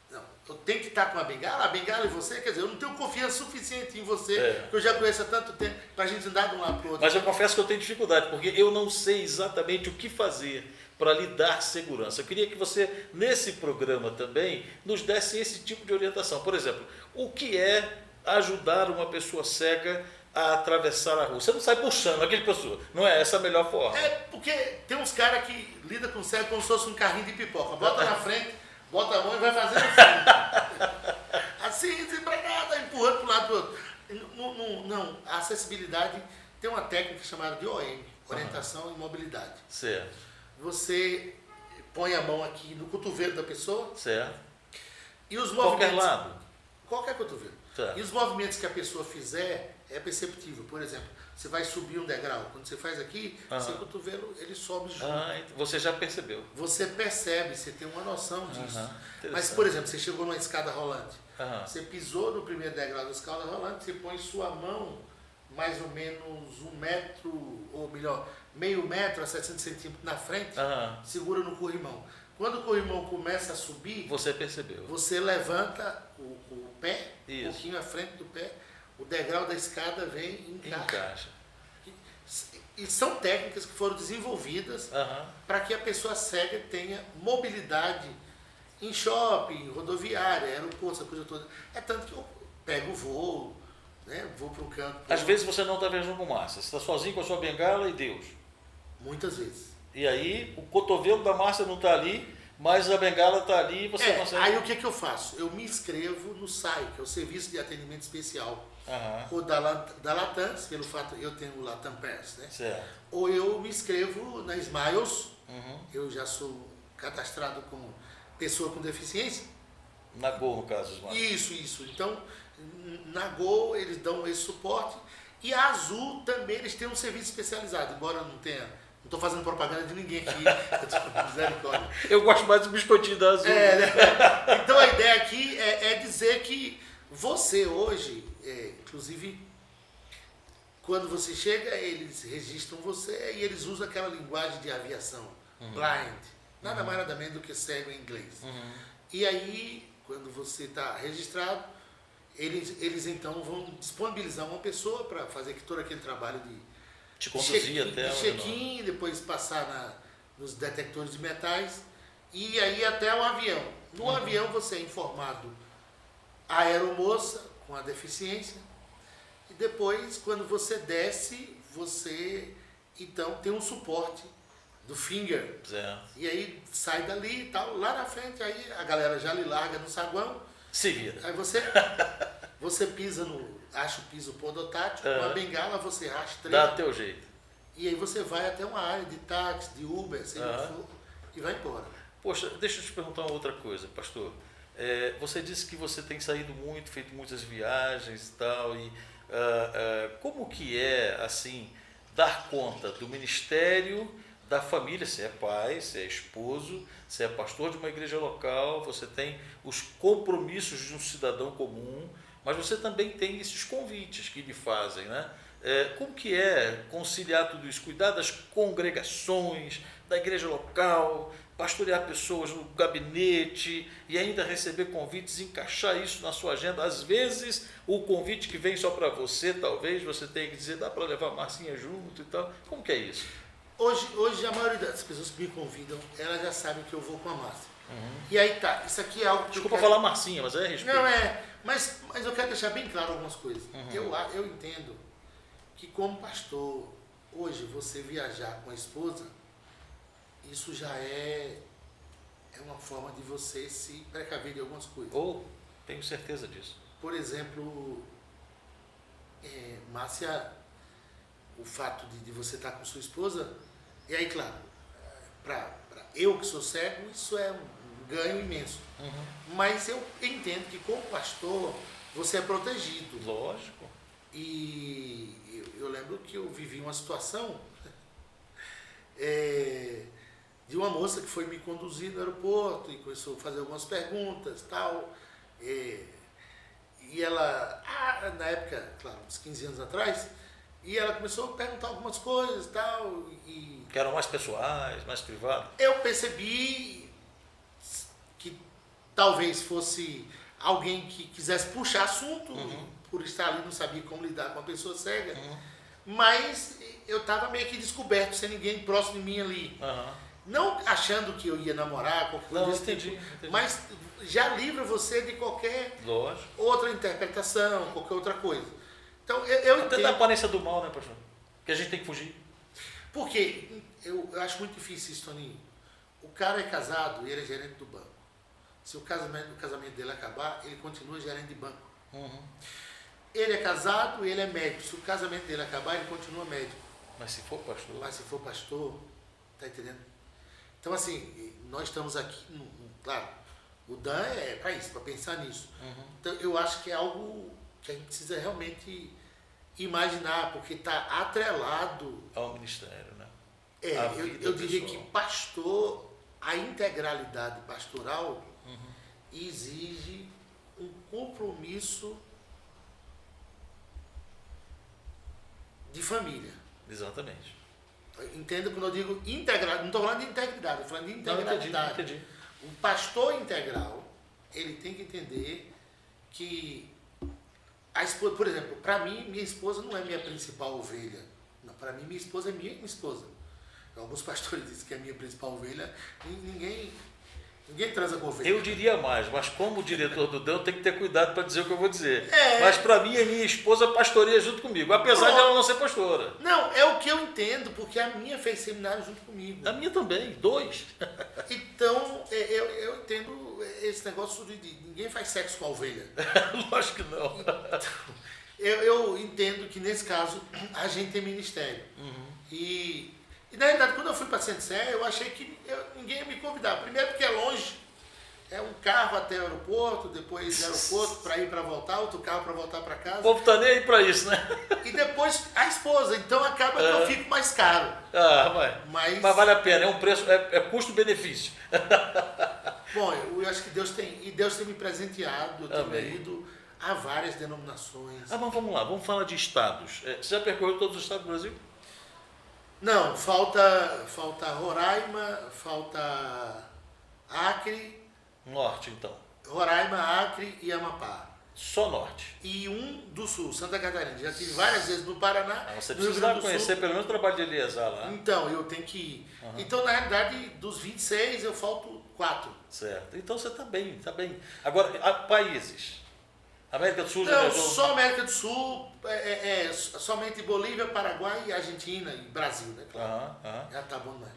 não, eu tenho que estar com a bengala e você, quer dizer, eu não tenho confiança suficiente em você, que eu já conheço há tanto tempo, para a gente andar de um lado para o outro. Mas eu confesso que eu tenho dificuldade, porque eu não sei exatamente o que fazer para lhe dar segurança. Eu queria que você, nesse programa também, nos desse esse tipo de orientação. Por exemplo, o que é ajudar uma pessoa cega a atravessar a rua? Você não sai puxando aquele pessoa, não é essa a melhor forma. Porque tem uns caras que lidam com cego como se fosse um carrinho de pipoca. Bota na frente, bota a mão e vai fazendo assim. Assim, pra cá, tá empurrando para um lado para o outro. Não, a acessibilidade tem uma técnica chamada de OM, orientação e mobilidade. Certo. Você põe a mão aqui no cotovelo da pessoa. Certo. E os movimentos... Qualquer lado. Qualquer cotovelo. Certo. E os movimentos que a pessoa fizer é perceptível. Por exemplo, você vai subir um degrau. Quando você faz aqui, seu cotovelo ele sobe junto. Você já percebeu. Você percebe, você tem uma noção disso. Mas, por exemplo, você chegou numa escada rolante. Você pisou no primeiro degrau da escada rolante, você põe sua mão mais ou menos 1 metro, ou melhor, meio metro a 700 centímetros na frente, segura no corrimão. Quando o corrimão começa a subir, você percebeu. Você levanta o pé, um pouquinho à frente do pé, o degrau da escada vem e encaixa. E são técnicas que foram desenvolvidas para que a pessoa cega tenha mobilidade em shopping, rodoviária, aeroporto, essa coisa toda. É tanto que eu pego o voo, né, vou para o canto. Às vezes você não está viajando com Márcia, você está sozinho com a sua bengala e Deus. Muitas vezes. E aí o cotovelo da Márcia não está ali, mas a bengala está ali e você consegue... Aí o que eu faço? Eu me inscrevo no SAI, que é o Serviço de Atendimento Especial. Ou da Latam, pelo fato de eu tenho o Latam Pass, né? Certo. Ou eu me inscrevo na Smiles, eu já sou cadastrado como pessoa com deficiência. Na Gol, no caso, Smiles. Isso. Então, na Gol eles dão esse suporte. E a Azul também, eles têm um serviço especializado, embora não tenha... Não estou fazendo propaganda de ninguém aqui, misericórdia. Eu gosto mais do biscoitinho da Azul. Então a ideia aqui é dizer que você hoje, inclusive, quando você chega, eles registram você e eles usam aquela linguagem de aviação, blind, nada mais nada menos do que cego em inglês. E aí, quando você está registrado, eles então vão disponibilizar uma pessoa para fazer todo aquele trabalho de te conduzir até de check-in, depois passar nos detectores de metais e aí até o avião. No avião você é informado a aeromoça com a deficiência e depois quando você desce, você então tem um suporte do finger. E aí sai dali e tal, lá na frente aí a galera já lhe larga no saguão. Se vira. Aí você pisa acha o piso podotátil, com a bengala você rastreia. Dá teu jeito. E aí você vai até uma área de táxi, de Uber, seja o que for, e vai embora. Poxa, deixa eu te perguntar uma outra coisa, pastor. Você disse que você tem saído muito, feito muitas viagens e tal, e como que é, assim, dar conta do ministério, da família, se é pai, se é esposo, se é pastor de uma igreja local, você tem os compromissos de um cidadão comum, mas você também tem esses convites que lhe fazem, né? Como que é conciliar tudo isso? Cuidar das congregações, da igreja local, pastorear pessoas no gabinete e ainda receber convites, encaixar isso na sua agenda. Às vezes, o convite que vem só para você, talvez você tenha que dizer, dá para levar a Marcinha junto e tal. Como que é isso? Hoje a maioria das pessoas que me convidam, elas já sabem que eu vou com a Márcia. E aí tá, isso aqui é algo que desculpa falar Marcinha, mas é respeito. Não, mas eu quero deixar bem claro algumas coisas. Eu entendo que como pastor, hoje você viajar com a esposa, isso já é uma forma de você se precaver de algumas coisas. Tenho certeza disso. Por exemplo, Márcia, o fato de você estar com sua esposa, e aí, claro, para eu que sou cego, isso é um ganho imenso. Mas eu entendo que como pastor, você é protegido. Lógico. E eu lembro que eu vivi uma situação de uma moça que foi me conduzir no aeroporto e começou a fazer algumas perguntas tal. E ela, na época, claro, uns 15 anos atrás, e ela começou a perguntar algumas coisas tal. Que eram mais pessoais, mais privadas. Eu percebi que talvez fosse alguém que quisesse puxar assunto, por estar ali, não sabia como lidar com uma pessoa cega, mas eu estava meio que descoberto, sem ninguém próximo de mim ali. Não achando que eu ia namorar, qualquer coisa desse entendi. Mas já livra você de qualquer outra interpretação, qualquer outra coisa. Então, eu Até entendo. da aparência do mal, né, pastor? Que a gente tem que fugir. Porque eu acho muito difícil isso, Toninho. O cara é casado e ele é gerente do banco. Se o casamento dele acabar, ele continua gerente de banco. Ele é casado e ele é médico. Se o casamento dele acabar, ele continua médico. Mas se for pastor... Mas se for pastor, tá entendendo? Então, assim, nós estamos aqui, claro, o Dan é para isso, para pensar nisso. Então, eu acho que é algo que a gente precisa realmente imaginar, porque está atrelado ao ministério, né? Eu diria que pastor, a integralidade pastoral exige um compromisso de família. Exatamente. Entenda quando eu digo integral, não estou falando de integridade, estou falando de integralidade. Não, entendi. Um pastor integral, ele tem que entender que a esposa, por exemplo, para mim, minha esposa não é minha principal ovelha. Para mim, minha esposa é minha esposa. Alguns pastores dizem que é minha principal ovelha. Ninguém transa com ovelha. Eu diria mais, mas como diretor do DAN, eu tenho que ter cuidado para dizer o que eu vou dizer. Mas para mim, a minha esposa pastoreia junto comigo, apesar de ela não ser pastora. Não, é o que eu entendo, porque a minha fez seminário junto comigo. A minha também, 2. Então, eu entendo esse negócio de ninguém faz sexo com a ovelha. Lógico que não. Então, eu entendo que nesse caso a gente tem ministério. E na verdade, quando eu fui para Saint-Sé, eu achei que ninguém ia me convidar. Primeiro porque é longe, é um carro até o aeroporto, depois do aeroporto para ir para voltar, outro carro para voltar para casa. O povo tá nem aí para isso, né? E depois a esposa, então acaba que eu fico mais caro. Mas vale a pena, é um preço, é custo-benefício. Bom, eu acho que Deus tem me presenteado, eu tenho ido a várias denominações. Mas vamos lá, vamos falar de estados. Você já percorreu todos os estados do Brasil? Não, falta Roraima, falta Acre. Norte, então. Roraima, Acre e Amapá. Só norte. E um do sul, Santa Catarina. Já tive várias vezes no Paraná. Você precisa conhecer pelo menos o trabalho de Eliezer lá. Então, eu tenho que ir. Então, na realidade, dos 26, eu falto 4. Certo. Então você está bem, está bem. Agora, países. América do Sul já Não, viajou? só América do Sul, somente Bolívia, Paraguai, Argentina e Brasil, né? Claro. Já tá bom, né?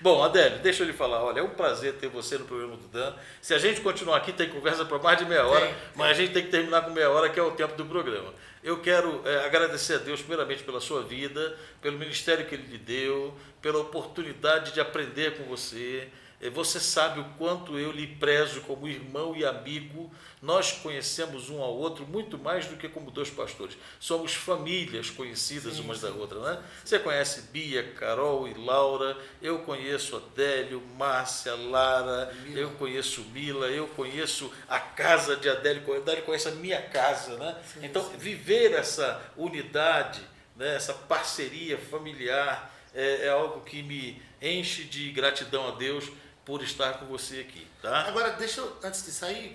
Bom, Adélio, deixa eu lhe falar, olha, é um prazer ter você no programa do Dan. Se a gente continuar aqui, tem conversa por mais de meia hora, mas a gente tem que terminar com meia hora, que é o tempo do programa. Eu quero agradecer a Deus, primeiramente, pela sua vida, pelo ministério que Ele lhe deu, pela oportunidade de aprender com você. Você sabe o quanto eu lhe prezo como irmão e amigo. Nós conhecemos um ao outro muito mais do que como 2 pastores. Somos famílias conhecidas umas da outra, né? Você conhece Bia, Carol e Laura. Eu conheço Adélio, Márcia, Lara. Mila. Eu conheço Mila. Eu conheço a casa de Adélio. Adélio conhece a minha casa, né? Então, viver essa unidade, né? Essa parceria familiar é algo que me enche de gratidão a Deus por estar com você aqui, tá? Agora, deixa eu, antes de sair,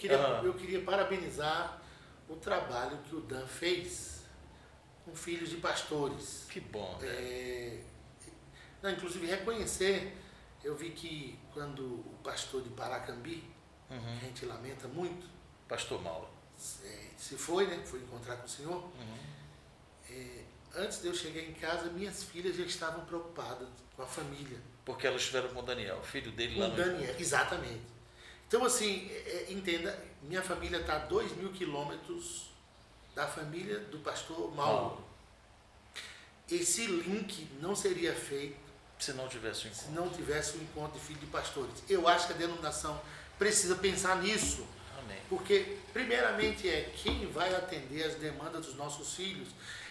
eu queria parabenizar o trabalho que o Dan fez com filhos de pastores. Que bom, Não, inclusive, reconhecer, eu vi que quando o pastor de Paracambi, que a gente lamenta muito, pastor Mauro, se foi, né? Foi encontrar com o Senhor. Antes de eu chegar em casa, minhas filhas já estavam preocupadas com a família. Porque elas estiveram com o Daniel, filho dele lá no... Daniel, exatamente. Então, assim, entenda, minha família está a 2.000 quilômetros da família do pastor Mauro. Esse link não seria feito Se não tivesse um se encontro. não tivesse um encontro de filho de pastores. Eu acho que a denominação precisa pensar nisso. Amém. Porque, primeiramente, é quem vai atender as demandas dos nossos filhos.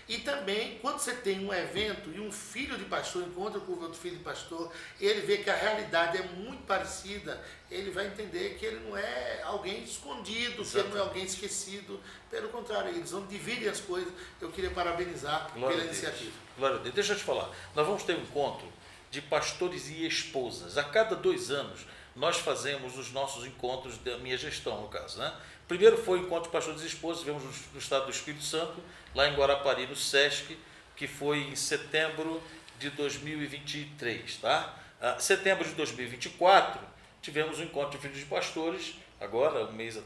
E também, quando você tem um evento e um filho de pastor encontra com outro filho de pastor, ele vê que a realidade é muito parecida, ele vai entender que ele não é alguém escondido, que ele não é alguém esquecido. Pelo contrário, eles vão dividir as coisas. Eu queria parabenizar pela iniciativa. Glória a Deus. Deixa eu te falar, nós vamos ter um encontro de pastores e esposas. A cada 2 anos, nós fazemos os nossos encontros da minha gestão, no caso, né? Primeiro foi o encontro de pastores e esposas, tivemos no estado do Espírito Santo, lá em Guarapari, no SESC, que foi em setembro de 2023, tá? Setembro de 2024, tivemos um encontro de filhos de pastores, agora, 2 meses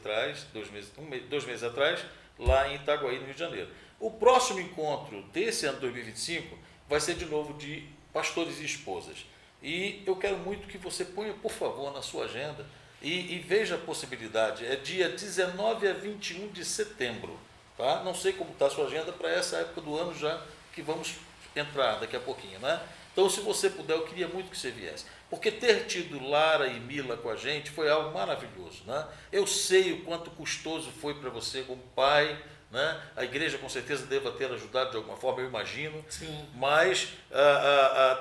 atrás, lá em Itaguaí, no Rio de Janeiro. O próximo encontro desse ano 2025 vai ser de novo de pastores e esposas. E eu quero muito que você ponha, por favor, na sua agenda e veja a possibilidade. É dia 19 a 21 de setembro. Tá? Não sei como está a sua agenda para essa época do ano já que vamos entrar daqui a pouquinho, né? Então, se você puder, eu queria muito que você viesse. Porque ter tido Lara e Mila com a gente foi algo maravilhoso, né? Eu sei o quanto custoso foi para você como pai, né? A igreja com certeza deva ter ajudado de alguma forma, eu imagino. Sim. Mas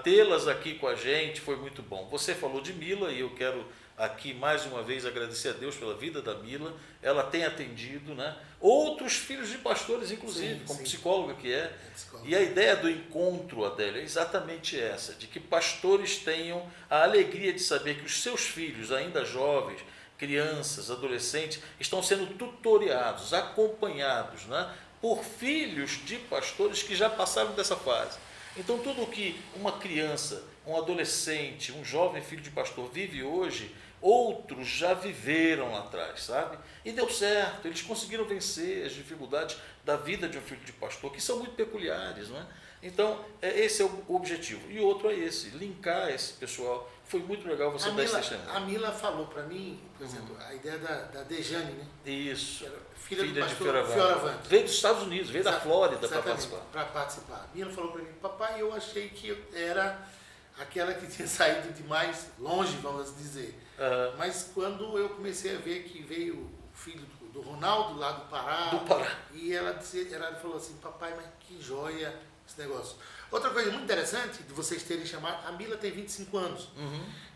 tê-las aqui com a gente foi muito bom. Você falou de Mila e eu quero aqui mais uma vez agradecer a Deus pela vida da Mila. Ela tem atendido, né, outros filhos de pastores, inclusive, sim, como sim. psicóloga que é. E a ideia do encontro, Adélia, é exatamente essa, de que pastores tenham a alegria de saber que os seus filhos, ainda jovens, crianças, adolescentes, estão sendo tutoriados, acompanhados, né, por filhos de pastores que já passaram dessa fase. Então, tudo que uma criança, um adolescente, um jovem filho de pastor vive hoje, outros já viveram lá atrás, sabe? E deu certo, eles conseguiram vencer as dificuldades da vida de um filho de pastor, que são muito peculiares, não é? Então, esse é o objetivo. E outro é esse, linkar esse pessoal. Foi muito legal você dar esse testemunho. A Mila falou para mim, por exemplo, a ideia da Dejane, né? Isso. Filha do pastor de Fioravante. Veio dos Estados Unidos, veio da Flórida para participar. Para participar. A Mila falou para mim, papai, eu achei que era aquela que tinha saído de mais longe, vamos dizer. Mas quando eu comecei a ver que veio o filho do Ronaldo, lá do Pará, e ela falou assim, papai, mas que joia esse negócio. Outra coisa muito interessante de vocês terem chamado, a Mila tem 25 anos.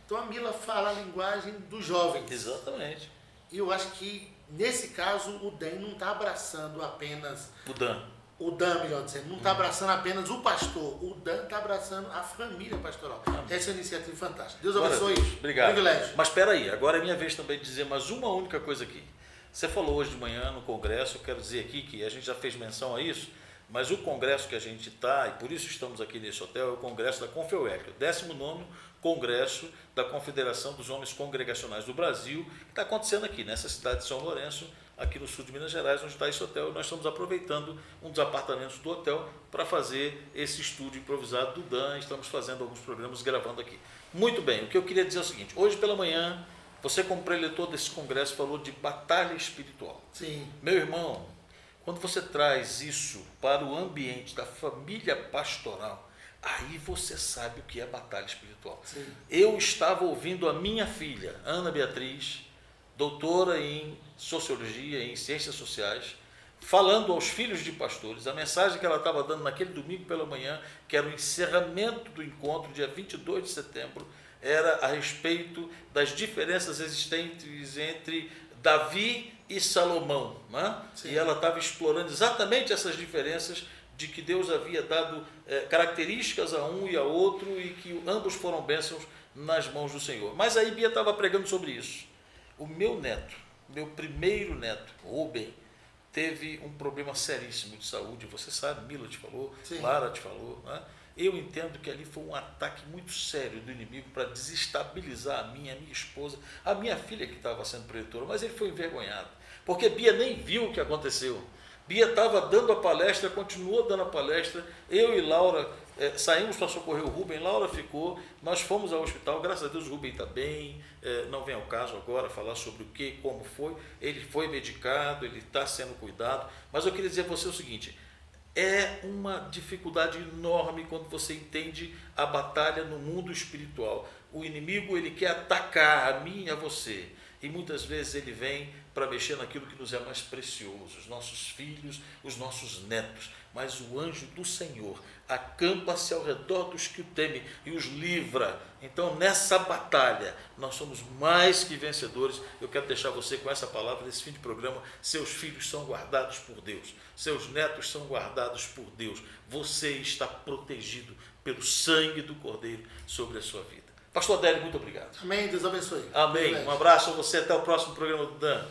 Então a Mila fala a linguagem dos jovens. Exatamente. E eu acho que, nesse caso, o Dan não está abraçando apenas... O Dan, melhor dizendo, não está abraçando apenas o pastor, o Dan está abraçando a família pastoral. Essa é uma iniciativa fantástica. Deus abençoe. Obrigado. Privilégio. Mas espera aí, agora é minha vez também de dizer mais uma única coisa aqui. Você falou hoje de manhã no congresso, eu quero dizer aqui que a gente já fez menção a isso, mas o congresso que a gente está, e por isso estamos aqui nesse hotel, é o congresso da Confeuec, o 19º Congresso da Confederação dos Homens Congregacionais do Brasil, que está acontecendo aqui, nessa cidade de São Lourenço, aqui no sul de Minas Gerais, onde está esse hotel. Nós estamos aproveitando um dos apartamentos do hotel para fazer esse estúdio improvisado do Dan. Estamos fazendo alguns programas, gravando aqui. Muito bem, o que eu queria dizer é o seguinte, hoje pela manhã, você como preletor desse congresso falou de batalha espiritual. Sim. Meu irmão, quando você traz isso para o ambiente da família pastoral, aí você sabe o que é batalha espiritual. Sim. Eu estava ouvindo a minha filha, Ana Beatriz, doutora em Sociologia e em Ciências Sociais, falando aos filhos de pastores, a mensagem que ela estava dando naquele domingo pela manhã, que era o encerramento do encontro, dia 22 de setembro, era a respeito das diferenças existentes entre Davi e Salomão, né? E ela estava explorando exatamente essas diferenças, de que Deus havia dado características a um e a outro e que ambos foram bênçãos nas mãos do Senhor. Mas aí Bia estava pregando sobre isso. O meu neto, meu primeiro neto, Rubem, teve um problema seríssimo de saúde, você sabe, Mila te falou, Sim. Lara te falou, né? Eu entendo que ali foi um ataque muito sério do inimigo para desestabilizar a minha esposa, a minha filha que estava sendo preletora, mas ele foi envergonhado, porque Bia nem viu o que aconteceu. Bia estava dando a palestra, continuou dando a palestra, eu e Laura saímos para socorrer o Rubem, Laura ficou, nós fomos ao hospital, graças a Deus o Rubem está bem, não vem ao caso agora falar sobre o que, como foi, ele foi medicado, ele está sendo cuidado, mas eu queria dizer a você o seguinte, É uma dificuldade enorme quando você entende a batalha no mundo espiritual. O inimigo, ele quer atacar a mim e a você. E muitas vezes ele vem para mexer naquilo que nos é mais precioso, os nossos filhos, os nossos netos. Mas o anjo do Senhor acampa-se ao redor dos que o temem e os livra. Então, nessa batalha, nós somos mais que vencedores. Eu quero deixar você com essa palavra nesse fim de programa. Seus filhos são guardados por Deus. Seus netos são guardados por Deus. Você está protegido pelo sangue do Cordeiro sobre a sua vida. Pastor Adélio, muito obrigado. Amém, Deus abençoe. Amém. Um abraço a você, até o próximo programa do Dan.